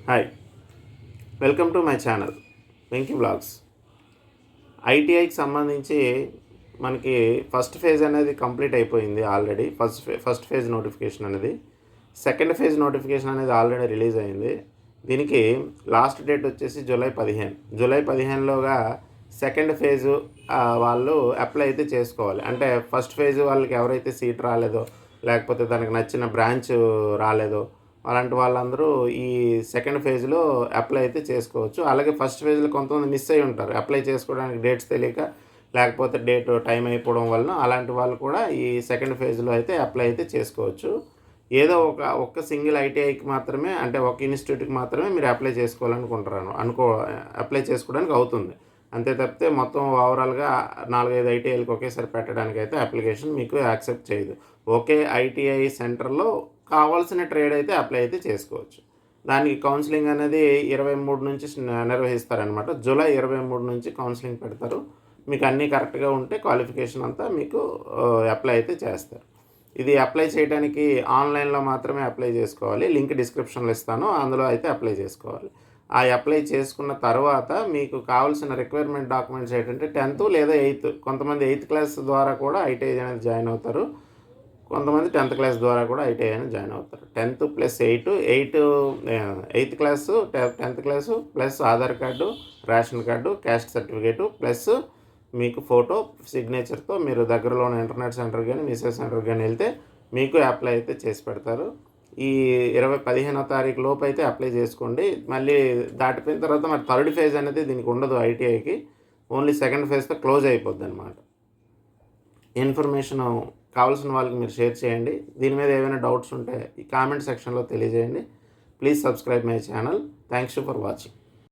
Hi, welcome to my channel Venky blogs. ఐటీఐకి సంబంధించి మనకి ఫస్ట్ ఫేజ్ అనేది కంప్లీట్ అయిపోయింది ఆల్రెడీ. ఫస్ట్ ఫేజ్ నోటిఫికేషన్ అనేది, సెకండ్ ఫేజ్ నోటిఫికేషన్ అనేది ఆల్రెడీ రిలీజ్ అయింది. దీనికి లాస్ట్ డేట్ వచ్చేసి జూలై 15లోగా సెకండ్ ఫేజు వాళ్ళు అప్లై అయితే చేసుకోవాలి. అంటే ఫస్ట్ ఫేజ్ వాళ్ళకి ఎవరైతే సీట్ రాలేదో, లేకపోతే తనకు నచ్చిన బ్రాంచ్ రాలేదో, అలాంటి వాళ్ళందరూ ఈ సెకండ్ ఫేజ్లో అప్లై అయితే చేసుకోవచ్చు. అలాగే ఫస్ట్ ఫేజ్లో కొంతమంది మిస్ అయి ఉంటారు, అప్లై చేసుకోవడానికి డేట్స్ తెలియక, లేకపోతే టైం అయిపోవడం వలన అలాంటి వాళ్ళు కూడా ఈ సెకండ్ ఫేజ్లో అయితే అప్లై అయితే చేసుకోవచ్చు. ఏదో ఒక్క సింగిల్ ఐటీఐకి మాత్రమే, అంటే ఒక ఇన్స్టిట్యూట్కి మాత్రమే మీరు అప్లై చేసుకోవాలనుకుంటారు అప్లై చేసుకోవడానికి అవుతుంది. అంతే తప్పితే మొత్తం ఓవరాల్గా 4-5 ఐటీఐలకు ఒకేసారి పెట్టడానికి అయితే అప్లికేషన్ మీకు యాక్సెప్ట్ చేయదు. ఒకే ఐటీఐ సెంటర్లో కావాల్సిన ట్రేడ్ అయితే అప్లై అయితే చేసుకోవచ్చు. దానికి కౌన్సిలింగ్ అనేది 23 నుంచి నిర్వహిస్తారనమాట. జూలై 23 నుంచి కౌన్సిలింగ్ పెడతారు. మీకు అన్నీ కరెక్ట్గా ఉంటే క్వాలిఫికేషన్ అంతా మీకు అప్లై అయితే చేస్తారు. ఇది అప్లై చేయడానికి ఆన్లైన్లో మాత్రమే అప్లై చేసుకోవాలి. లింక్ డిస్క్రిప్షన్లో ఇస్తాను, అందులో అయితే అప్లై చేసుకోవాలి. ఆ అప్లై చేసుకున్న తర్వాత మీకు కావాల్సిన రిక్వైర్మెంట్ డాక్యుమెంట్స్ ఏంటంటే 10th లేదా 8th, కొంతమంది 8th క్లాస్ ద్వారా కూడా ఐటీఐ అనేది జాయిన్ అవుతారు, కొంతమంది 10th క్లాస్ ద్వారా కూడా ఐటీఐ అనేది జాయిన్ అవుతారు. 10th + 8th class, 10th class plus Aadhaar card, ration card, caste certificate plus మీకు ఫోటో సిగ్నేచర్తో మీరు దగ్గరలో ఉన్న ఇంటర్నెట్ సెంటర్ కానీ మెసేజ్ సెంటర్ కానీ వెళ్తే మీకు అప్లై అయితే చేసి పెడతారు. ఈ 15వ తారీఖు లోపు అయితే అప్లై చేసుకోండి. మళ్ళీ దాటిపోయిన తర్వాత మరి థర్డ్ ఫేజ్ అనేది దీనికి ఉండదు ఐటీఐకి, ఓన్లీ సెకండ్ ఫేజ్తో క్లోజ్ అయిపోద్ది అనమాట. ఇన్ఫర్మేషన్ కావాల్సిన వాళ్ళకి మీరు షేర్ చేయండి. దీని మీద ఏమైనా డౌట్స్ ఉంటే ఈ కామెంట్ సెక్షన్లో తెలియజేయండి. Please subscribe my channel. Thanks for watching.